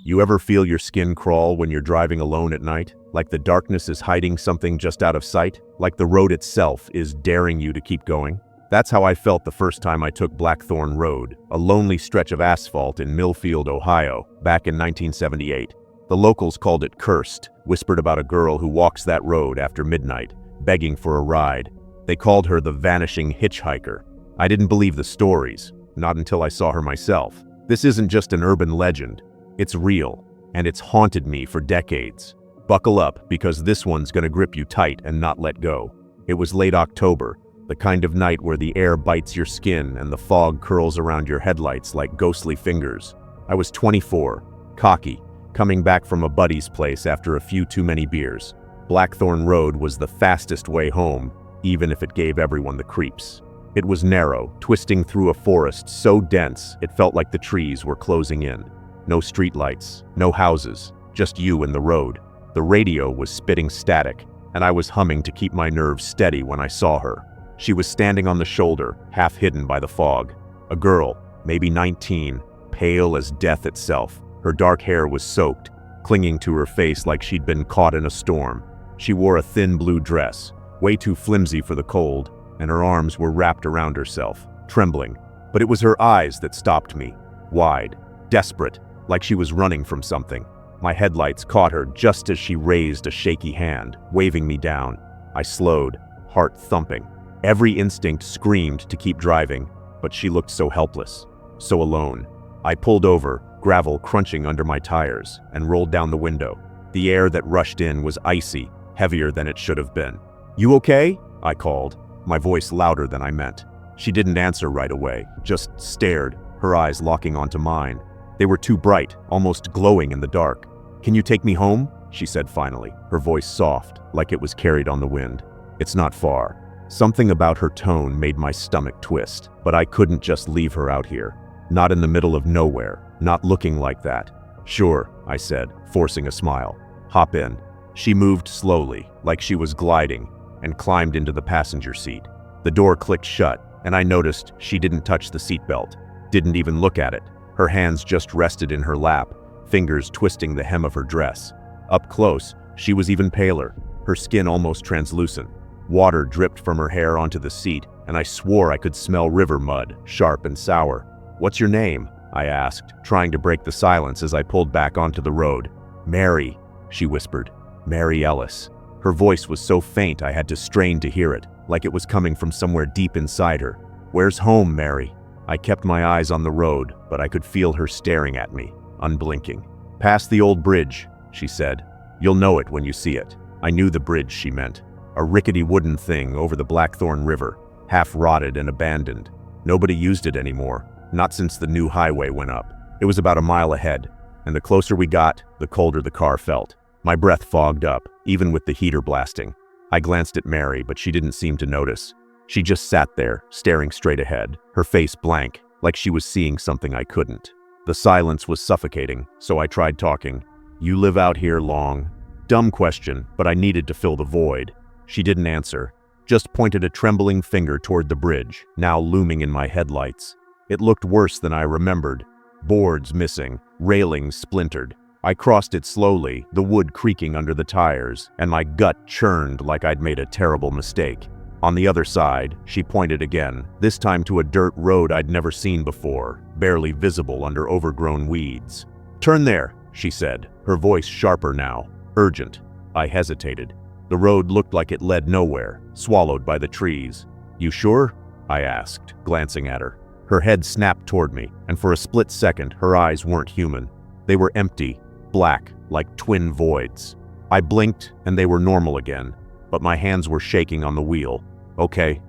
You ever feel your skin crawl when you're driving alone at night? Like the darkness is hiding something just out of sight? Like the road itself is daring you to keep going? That's how I felt the first time I took Blackthorn Road, a lonely stretch of asphalt in Millfield, Ohio, back in 1978. The locals called it cursed, whispered about a girl who walks that road after midnight, begging for a ride. They called her the vanishing hitchhiker. I didn't believe the stories, not until I saw her myself. This isn't just an urban legend. It's real, and it's haunted me for decades. Buckle up, because this one's gonna grip you tight and not let go. It was late October, the kind of night where the air bites your skin and the fog curls around your headlights like ghostly fingers. I was 24, cocky, coming back from a buddy's place after a few too many beers. Blackthorn Road was the fastest way home, even if it gave everyone the creeps. It was narrow, twisting through a forest so dense it felt like the trees were closing in. No streetlights, no houses, just you and the road. The radio was spitting static, and I was humming to keep my nerves steady when I saw her. She was standing on the shoulder, half hidden by the fog. A girl, maybe 19, pale as death itself. Her dark hair was soaked, clinging to her face like she'd been caught in a storm. She wore a thin blue dress, way too flimsy for the cold, and her arms were wrapped around herself, trembling. But it was her eyes that stopped me, wide, desperate, like she was running from something. My headlights caught her just as she raised a shaky hand, waving me down. I slowed, heart thumping. Every instinct screamed to keep driving, but she looked so helpless, so alone. I pulled over, gravel crunching under my tires, and rolled down the window. The air that rushed in was icy, heavier than it should have been. "You okay?" I called, my voice louder than I meant. She didn't answer right away, just stared, her eyes locking onto mine. They were too bright, almost glowing in the dark. "Can you take me home?" she said finally, her voice soft, like it was carried on the wind. "It's not far." Something about her tone made my stomach twist, but I couldn't just leave her out here. Not in the middle of nowhere, not looking like that. "Sure," I said, forcing a smile. "Hop in." She moved slowly, like she was gliding, and climbed into the passenger seat. The door clicked shut, and I noticed she didn't touch the seatbelt, didn't even look at it. Her hands just rested in her lap, fingers twisting the hem of her dress. Up close, she was even paler, her skin almost translucent. Water dripped from her hair onto the seat, and I swore I could smell river mud, sharp and sour. "What's your name?" I asked, trying to break the silence as I pulled back onto the road. "Mary," she whispered. "Mary Ellis." Her voice was so faint I had to strain to hear it, like it was coming from somewhere deep inside her. "Where's home, Mary?" I kept my eyes on the road, but I could feel her staring at me, unblinking. "Past the old bridge," she said. "You'll know it when you see it." I knew the bridge she meant. A rickety wooden thing over the Blackthorn River, half rotted and abandoned. Nobody used it anymore, not since the new highway went up. It was about a mile ahead, and the closer we got, the colder the car felt. My breath fogged up, even with the heater blasting. I glanced at Mary, but she didn't seem to notice. She just sat there, staring straight ahead, her face blank, like she was seeing something I couldn't. The silence was suffocating, so I tried talking. "You live out here long?" Dumb question, but I needed to fill the void. She didn't answer, just pointed a trembling finger toward the bridge, now looming in my headlights. It looked worse than I remembered. Boards missing, railings splintered. I crossed it slowly, the wood creaking under the tires, and my gut churned like I'd made a terrible mistake. On the other side, she pointed again, this time to a dirt road I'd never seen before, barely visible under overgrown weeds. "Turn there," she said, her voice sharper now, urgent. I hesitated. The road looked like it led nowhere, swallowed by the trees. "You sure?" I asked, glancing at her. Her head snapped toward me, and for a split second, her eyes weren't human. They were empty, black, like twin voids. I blinked, and they were normal again, but my hands were shaking on the wheel. Okay,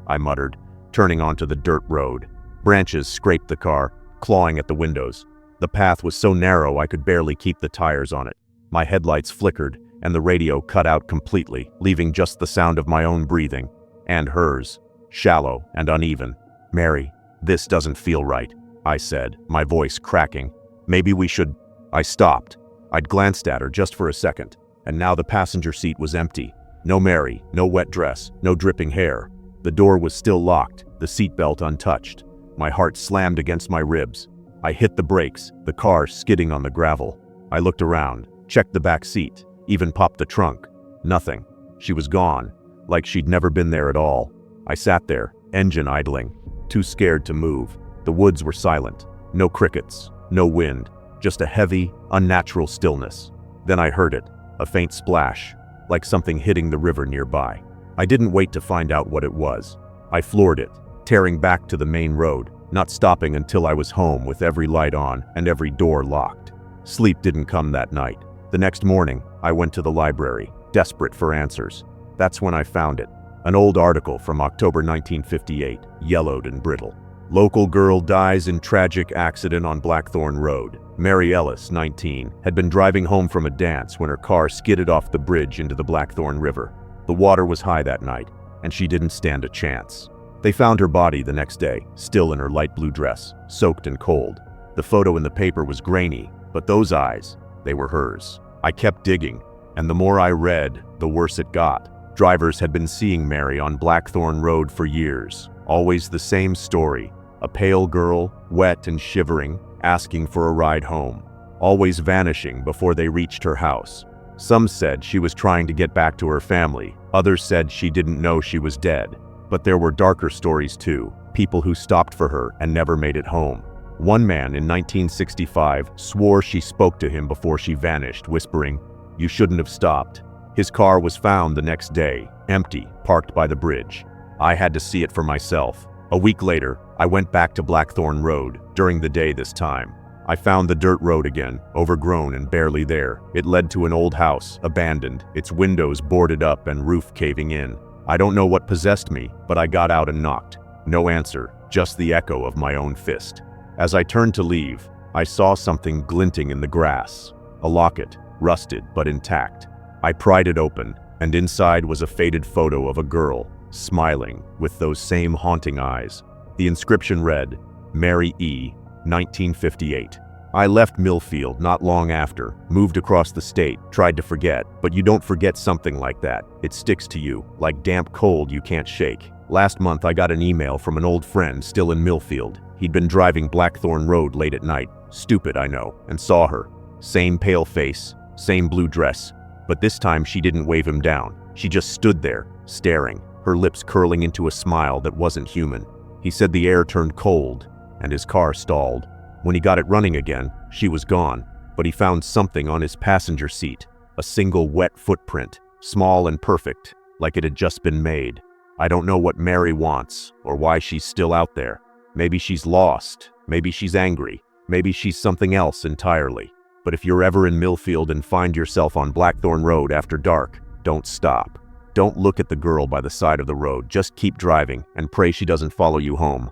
I muttered, turning onto the dirt road. Branches scraped the car, clawing at the windows. The path was so narrow I could barely keep the tires on it. My headlights flickered, and the radio cut out completely, leaving just the sound of my own breathing, and hers, shallow and uneven. "Mary, this doesn't feel right," I said, my voice cracking. "Maybe we should—" I stopped. I'd glanced at her just for a second, and now the passenger seat was empty. No Mary, no wet dress, no dripping hair. The door was still locked, the seatbelt untouched. My heart slammed against my ribs. I hit the brakes, the car skidding on the gravel. I looked around, checked the back seat, even popped the trunk. Nothing. She was gone, like she'd never been there at all. I sat there, engine idling, too scared to move. The woods were silent. No crickets, no wind, just a heavy, unnatural stillness. Then I heard it, a faint splash, like something hitting the river nearby. I didn't wait to find out what it was. I floored it, tearing back to the main road, not stopping until I was home with every light on and every door locked. Sleep didn't come that night. The next morning, I went to the library, desperate for answers. That's when I found it. An old article from October 1958, yellowed and brittle. Local girl dies in tragic accident on Blackthorn Road. Mary Ellis, 19, had been driving home from a dance when her car skidded off the bridge into the Blackthorn River. The water was high that night, and she didn't stand a chance. They found her body the next day, still in her light blue dress, soaked and cold. The photo in the paper was grainy, but those eyes, they were hers. I kept digging, and the more I read, the worse it got. Drivers had been seeing Mary on Blackthorn Road for years. Always the same story. A pale girl, wet and shivering, asking for a ride home. Always vanishing before they reached her house. Some said she was trying to get back to her family. Others said she didn't know she was dead. But there were darker stories too. People who stopped for her and never made it home. One man in 1965 swore she spoke to him before she vanished, whispering, "You shouldn't have stopped." His car was found the next day, empty, parked by the bridge. I had to see it for myself. A week later, I went back to Blackthorn Road, during the day this time. I found the dirt road again, overgrown and barely there. It led to an old house, abandoned, its windows boarded up and roof caving in. I don't know what possessed me, but I got out and knocked. No answer, just the echo of my own fist. As I turned to leave, I saw something glinting in the grass. A locket, rusted but intact. I pried it open, and inside was a faded photo of a girl, smiling, with those same haunting eyes. The inscription read, Mary E., 1958. I left Millfield not long after, moved across the state, tried to forget, but you don't forget something like that. It sticks to you, like damp cold you can't shake. Last month I got an email from an old friend still in Millfield. He'd been driving Blackthorn Road late at night, stupid I know, and saw her. Same pale face, same blue dress, but this time she didn't wave him down. She just stood there, staring, her lips curling into a smile that wasn't human. He said the air turned cold, and his car stalled. When he got it running again, she was gone, but he found something on his passenger seat, a single wet footprint, small and perfect, like it had just been made. I don't know what Mary wants, or why she's still out there. Maybe she's lost, maybe she's angry, maybe she's something else entirely. But if you're ever in Millfield and find yourself on Blackthorn Road after dark, don't stop. Don't look at the girl by the side of the road, just keep driving and pray she doesn't follow you home.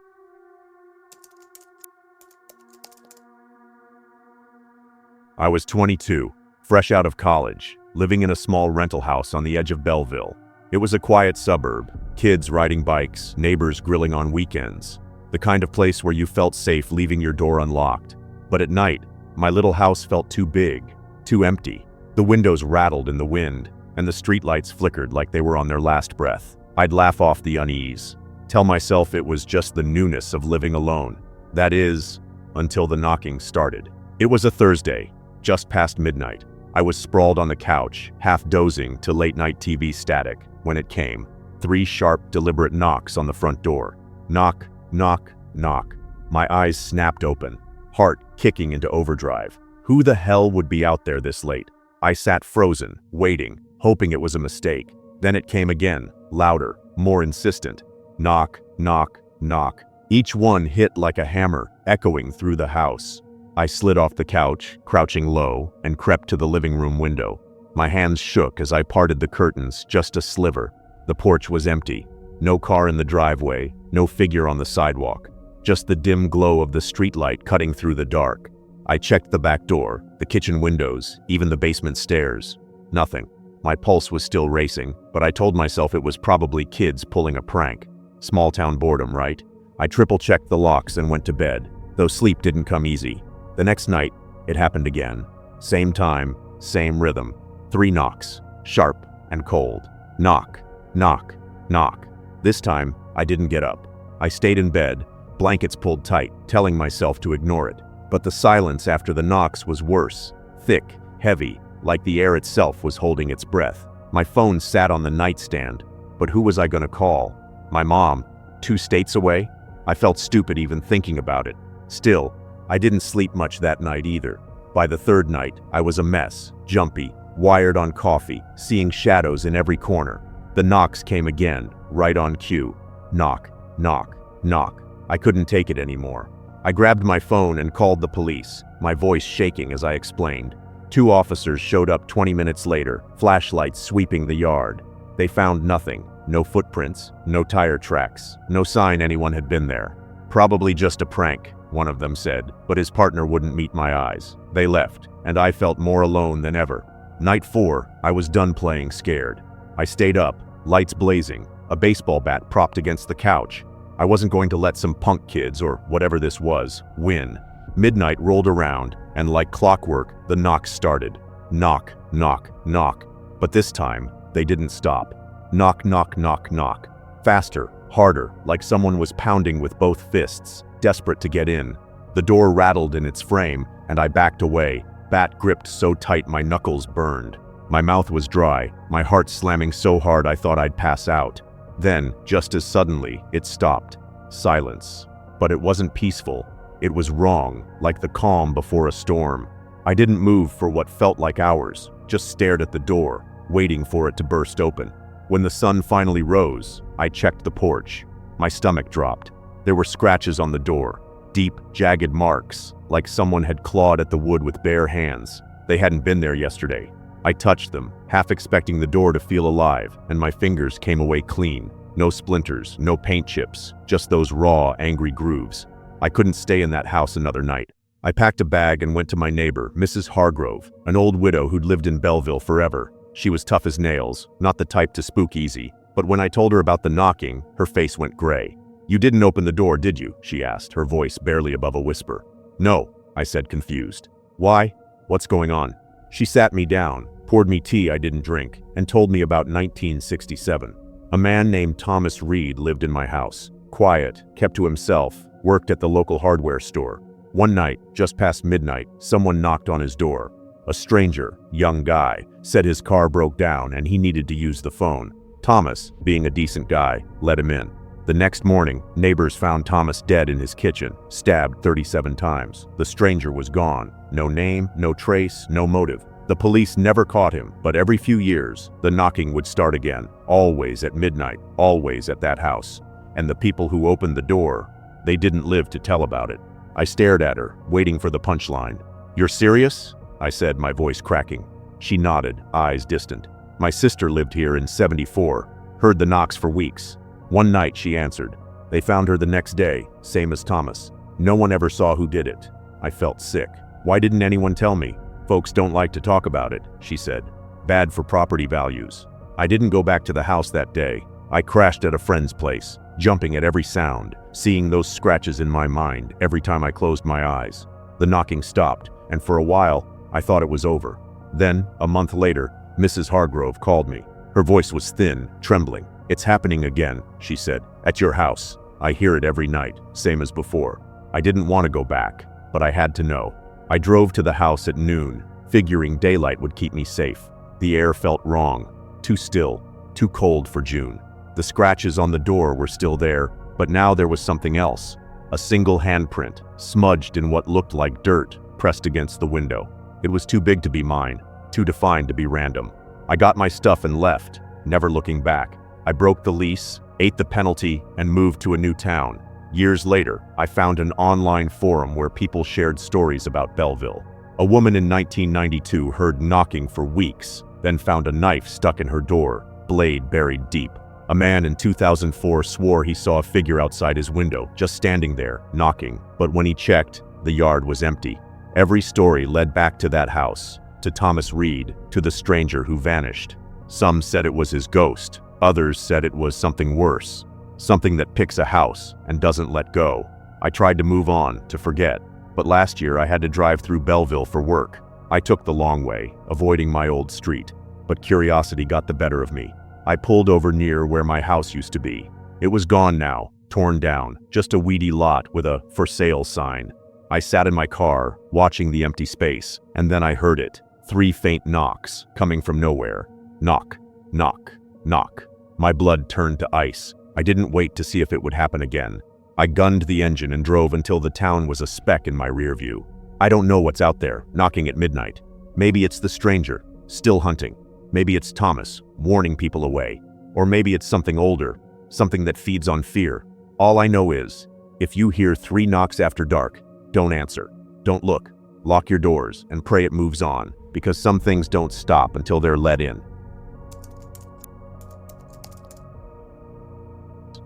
I was 22, fresh out of college, living in a small rental house on the edge of Belleville. It was a quiet suburb, kids riding bikes, neighbors grilling on weekends. The kind of place where you felt safe leaving your door unlocked. But at night, my little house felt too big, too empty. The windows rattled in the wind, and the streetlights flickered like they were on their last breath. I'd laugh off the unease, tell myself it was just the newness of living alone. That is, until the knocking started. It was a Thursday, just past midnight. I was sprawled on the couch, half dozing to late-night TV static, when it came. 3 sharp, deliberate knocks on the front door. Knock, knock, knock. My eyes snapped open, heart kicking into overdrive. Who the hell would be out there this late? I sat frozen, waiting, hoping it was a mistake. Then it came again, louder, more insistent. Knock, knock, knock. Each one hit like a hammer, echoing through the house. I slid off the couch, crouching low, and crept to the living room window. My hands shook as I parted the curtains, just a sliver. The porch was empty. No car in the driveway, no figure on the sidewalk. Just the dim glow of the streetlight cutting through the dark. I checked the back door, the kitchen windows, even the basement stairs. Nothing. My pulse was still racing, but I told myself it was probably kids pulling a prank. Small town boredom, right? I triple-checked the locks and went to bed, though sleep didn't come easy. The next night, it happened again. Same time, same rhythm. 3 knocks, sharp and cold. Knock, knock, knock. This time, I didn't get up. I stayed in bed, blankets pulled tight, telling myself to ignore it. But the silence after the knocks was worse. Thick, heavy, like the air itself was holding its breath. My phone sat on the nightstand, but who was I going to call? My mom? 2 states away? I felt stupid even thinking about it. Still, I didn't sleep much that night either. By the 3rd night, I was a mess, jumpy, wired on coffee, seeing shadows in every corner. The knocks came again, right on cue. Knock, knock, knock. I couldn't take it anymore. I grabbed my phone and called the police, my voice shaking as I explained. 2 officers showed up 20 minutes later, flashlights sweeping the yard. They found nothing. No footprints, no tire tracks, no sign anyone had been there. Probably just a prank, one of them said, but his partner wouldn't meet my eyes. They left, and I felt more alone than ever. Night 4, I was done playing scared. I stayed up, lights blazing, a baseball bat propped against the couch. I wasn't going to let some punk kids, or whatever this was, win. Midnight rolled around, and like clockwork, the knocks started. Knock, knock, knock. But this time, they didn't stop. Knock, knock, knock, knock. Faster, harder, like someone was pounding with both fists, desperate to get in. The door rattled in its frame, and I backed away, bat gripped so tight my knuckles burned. My mouth was dry, my heart slamming so hard I thought I'd pass out. Then, just as suddenly, it stopped. Silence. But it wasn't peaceful. It was wrong, like the calm before a storm. I didn't move for what felt like hours, just stared at the door, waiting for it to burst open. When the sun finally rose, I checked the porch. My stomach dropped. There were scratches on the door, deep, jagged marks, like someone had clawed at the wood with bare hands. They hadn't been there yesterday. I touched them, half expecting the door to feel alive, and my fingers came away clean. No splinters, no paint chips, just those raw, angry grooves. I couldn't stay in that house another night. I packed a bag and went to my neighbor, Mrs. Hargrove, an old widow who'd lived in Belleville forever. She was tough as nails, not the type to spook easy, but when I told her about the knocking, her face went gray. "You didn't open the door, did you?" she asked, her voice barely above a whisper. "No," I said, confused. "Why? What's going on?" She sat me down, poured me tea I didn't drink, and told me about 1967. A man named Thomas Reed lived in my house. Quiet, kept to himself, worked at the local hardware store. One night, just past midnight, someone knocked on his door. A stranger, young guy, said his car broke down and he needed to use the phone. Thomas, being a decent guy, let him in. The next morning, neighbors found Thomas dead in his kitchen, stabbed 37 times. The stranger was gone. No name, no trace, no motive. The police never caught him, but every few years, the knocking would start again, always at midnight, always at that house. And the people who opened the door, they didn't live to tell about it. I stared at her, waiting for the punchline. "You're serious?" I said, my voice cracking. She nodded, eyes distant. "My sister lived here in '74, heard the knocks for weeks. One night," she answered. "They found her the next day, same as Thomas. No one ever saw who did it." I felt sick. "Why didn't anyone tell me?" "Folks don't like to talk about it," she said. "Bad for property values." I didn't go back to the house that day. I crashed at a friend's place, jumping at every sound, seeing those scratches in my mind every time I closed my eyes. The knocking stopped, and for a while, I thought it was over. Then, a month later, Mrs. Hargrove called me. Her voice was thin, trembling. "It's happening again," she said. "At your house. I hear it every night, same as before." I didn't want to go back, but I had to know. I drove to the house at noon, figuring daylight would keep me safe. The air felt wrong, too still, too cold for June. The scratches on the door were still there, but now there was something else. A single handprint, smudged in what looked like dirt, pressed against the window. It was too big to be mine, too defined to be random. I got my stuff and left, never looking back. I broke the lease, ate the penalty, and moved to a new town. Years later, I found an online forum where people shared stories about Belleville. A woman in 1992 heard knocking for weeks, then found a knife stuck in her door, blade buried deep. A man in 2004 swore he saw a figure outside his window, just standing there, knocking, but when he checked, the yard was empty. Every story led back to that house, to Thomas Reed, to the stranger who vanished. Some said it was his ghost, others said it was something worse, something that picks a house and doesn't let go. I tried to move on, to forget, but last year I had to drive through Belleville for work. I took the long way, avoiding my old street, but curiosity got the better of me. I pulled over near where my house used to be. It was gone now, torn down, just a weedy lot with a "for sale" sign. I sat in my car, watching the empty space, and then I heard it. 3 faint knocks, coming from nowhere. Knock, knock, knock. My blood turned to ice. I didn't wait to see if it would happen again. I gunned the engine and drove until the town was a speck in my rear view. I don't know what's out there, knocking at midnight. Maybe it's the stranger, still hunting. Maybe it's Thomas, warning people away. Or maybe it's something older, something that feeds on fear. All I know is, if you hear 3 knocks after dark, don't answer. Don't look. Lock your doors and pray it moves on, because some things don't stop until they're let in.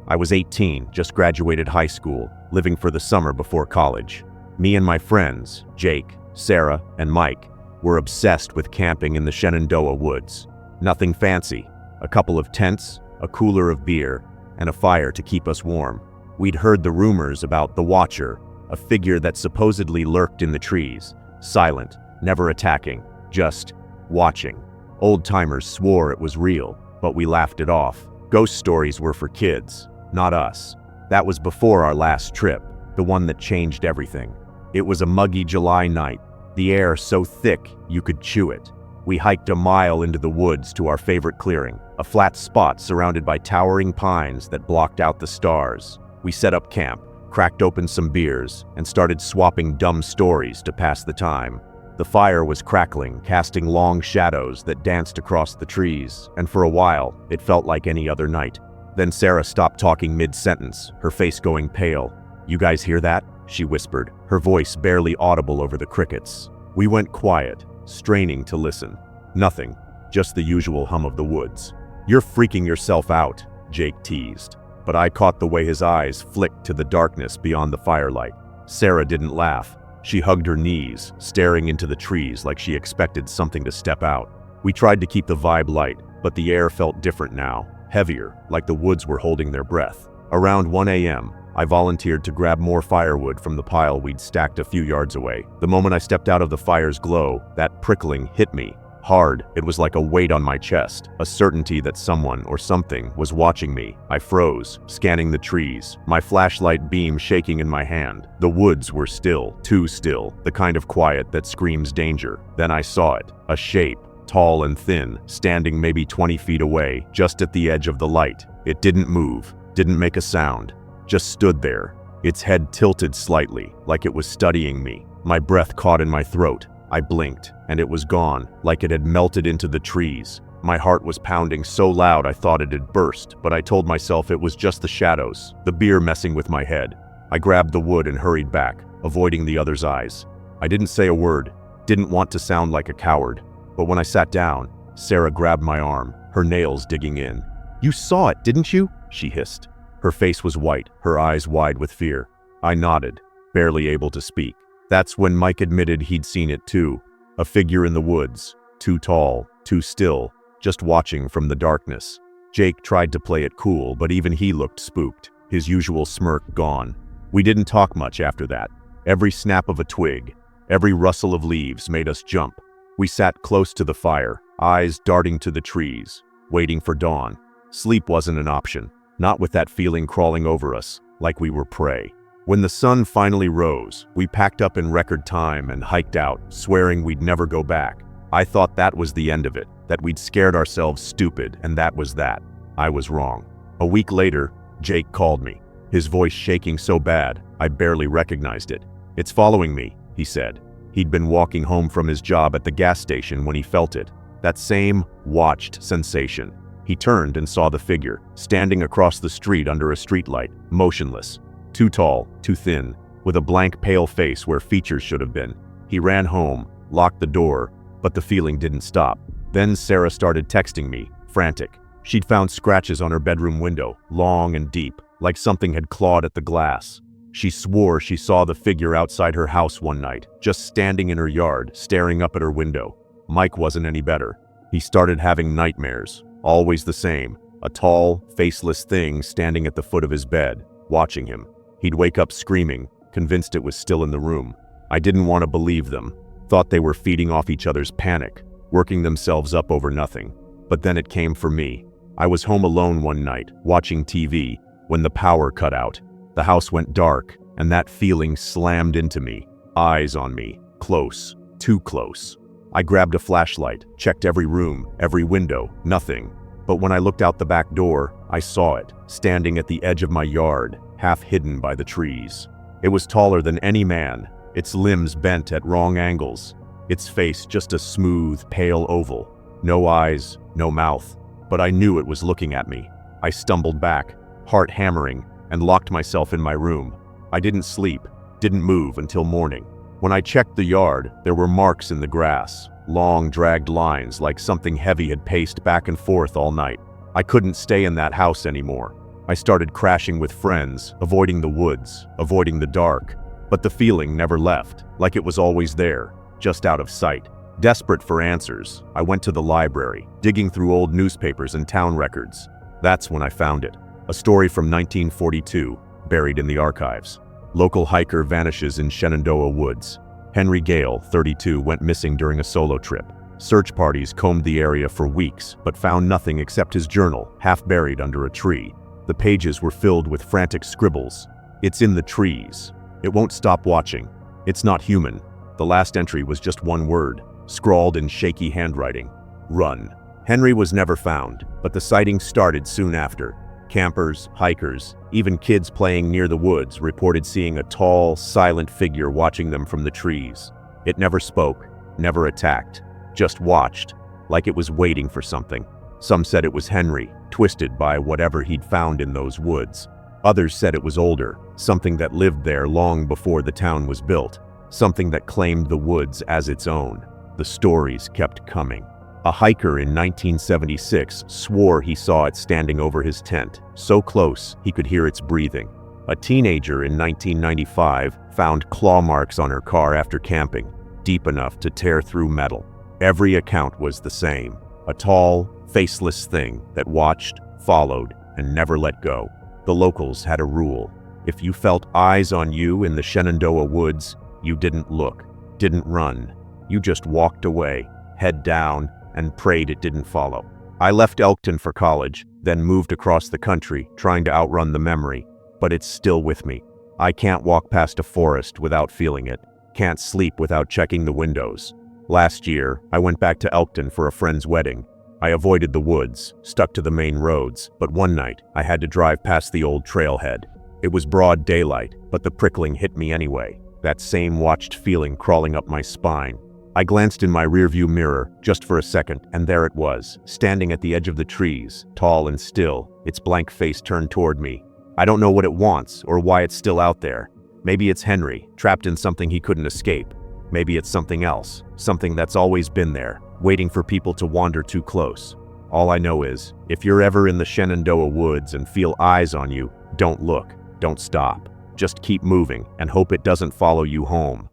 I was 18, just graduated high school, living for the summer before college. Me and my friends, Jake, Sarah, and Mike, were obsessed with camping in the Shenandoah woods. Nothing fancy. A couple of tents, a cooler of beer, and a fire to keep us warm. We'd heard the rumors about the Watcher, a figure that supposedly lurked in the trees, silent, never attacking, just watching. Old-timers swore it was real, but we laughed it off. Ghost stories were for kids, not us. That was before our last trip, the one that changed everything. It was a muggy July night, the air so thick you could chew it. We hiked a mile into the woods to our favorite clearing, a flat spot surrounded by towering pines that blocked out the stars. We set up camp, cracked open some beers, and started swapping dumb stories to pass the time. The fire was crackling, casting long shadows that danced across the trees, and for a while, it felt like any other night. Then Sarah stopped talking mid-sentence, her face going pale. "You guys hear that?" she whispered, her voice barely audible over the crickets. We went quiet, straining to listen. Nothing, just the usual hum of the woods. "You're freaking yourself out," Jake teased, but I caught the way his eyes flicked to the darkness beyond the firelight. Sarah didn't laugh. She hugged her knees, staring into the trees like she expected something to step out. We tried to keep the vibe light, but the air felt different now, heavier, like the woods were holding their breath. Around 1 a.m., I volunteered to grab more firewood from the pile we'd stacked a few yards away. The moment I stepped out of the fire's glow, that prickling hit me. Hard, it was like a weight on my chest, a certainty that someone or something was watching me. I froze, scanning the trees, my flashlight beam shaking in my hand. The woods were still, too still, the kind of quiet that screams danger. Then I saw it, a shape, tall and thin, standing maybe 20 feet away, just at the edge of the light. It didn't move, didn't make a sound, just stood there, its head tilted slightly, like it was studying me. My breath caught in my throat. I blinked, and it was gone, like it had melted into the trees. My heart was pounding so loud I thought it had burst, but I told myself it was just the shadows, the beer messing with my head. I grabbed the wood and hurried back, avoiding the other's eyes. I didn't say a word, didn't want to sound like a coward. But when I sat down, Sarah grabbed my arm, her nails digging in. "You saw it, didn't you?" she hissed. Her face was white, her eyes wide with fear. I nodded, barely able to speak. That's when Mike admitted he'd seen it too. A figure in the woods, too tall, too still, just watching from the darkness. Jake tried to play it cool, but even he looked spooked, his usual smirk gone. We didn't talk much after that. Every snap of a twig, every rustle of leaves made us jump. We sat close to the fire, eyes darting to the trees, waiting for dawn. Sleep wasn't an option, not with that feeling crawling over us, like we were prey. When the sun finally rose, we packed up in record time and hiked out, swearing we'd never go back. I thought that was the end of it, that we'd scared ourselves stupid, and that was that. I was wrong. A week later, Jake called me, his voice shaking so bad, I barely recognized it. "It's following me," he said. He'd been walking home from his job at the gas station when he felt it. That same watched sensation. He turned and saw the figure, standing across the street under a streetlight, motionless. Too tall, too thin, with a blank pale face where features should have been. He ran home, locked the door, but the feeling didn't stop. Then Sarah started texting me, frantic. She'd found scratches on her bedroom window, long and deep, like something had clawed at the glass. She swore she saw the figure outside her house one night, just standing in her yard, staring up at her window. Mike wasn't any better. He started having nightmares, always the same, a tall, faceless thing standing at the foot of his bed, watching him. He'd wake up screaming, convinced it was still in the room. I didn't want to believe them, thought they were feeding off each other's panic, working themselves up over nothing. But then it came for me. I was home alone one night, watching TV, when the power cut out. The house went dark, and that feeling slammed into me. Eyes on me. Close. Too close. I grabbed a flashlight, checked every room, every window, nothing. But when I looked out the back door, I saw it, standing at the edge of my yard, half hidden by the trees. It was taller than any man, its limbs bent at wrong angles, its face just a smooth, pale oval. No eyes, no mouth, but I knew it was looking at me. I stumbled back, heart hammering, and locked myself in my room. I didn't sleep, didn't move until morning. When I checked the yard, there were marks in the grass, long dragged lines like something heavy had paced back and forth all night. I couldn't stay in that house anymore. I started crashing with friends, avoiding the woods, avoiding the dark. But the feeling never left, like it was always there, just out of sight. Desperate for answers, I went to the library, digging through old newspapers and town records. That's when I found it. A story from 1942, buried in the archives. Local hiker vanishes in Shenandoah woods. Henry Gale, 32, went missing during a solo trip. Search parties combed the area for weeks, but found nothing except his journal, half buried under a tree. The pages were filled with frantic scribbles. "It's in the trees. It won't stop watching. It's not human." The last entry was just one word, scrawled in shaky handwriting: "Run." Henry was never found, but the sightings started soon after. Campers, hikers, even kids playing near the woods reported seeing a tall, silent figure watching them from the trees. It never spoke, never attacked, just watched, like it was waiting for something. Some said it was Henry, twisted by whatever he'd found in those woods. Others said it was older, something that lived there long before the town was built, something that claimed the woods as its own. The stories kept coming. A hiker in 1976 swore he saw it standing over his tent, so close he could hear its breathing. A teenager in 1995 found claw marks on her car after camping, deep enough to tear through metal. Every account was the same: a tall, faceless thing that watched, followed, and never let go. The locals had a rule: if you felt eyes on you in the Shenandoah woods, you didn't look, didn't run. You just walked away, head down, and prayed it didn't follow. I left Elkton for college, then moved across the country, trying to outrun the memory, but it's still with me. I can't walk past a forest without feeling it, can't sleep without checking the windows. Last year, I went back to Elkton for a friend's wedding. I avoided the woods, stuck to the main roads, but one night, I had to drive past the old trailhead. It was broad daylight, but the prickling hit me anyway, that same watched feeling crawling up my spine. I glanced in my rearview mirror, just for a second, and there it was, standing at the edge of the trees, tall and still, its blank face turned toward me. I don't know what it wants, or why it's still out there. Maybe it's Henry, trapped in something he couldn't escape. Maybe it's something else, something that's always been there, waiting for people to wander too close. All I know is, if you're ever in the Shenandoah woods and feel eyes on you, don't look, don't stop. Just keep moving, and hope it doesn't follow you home.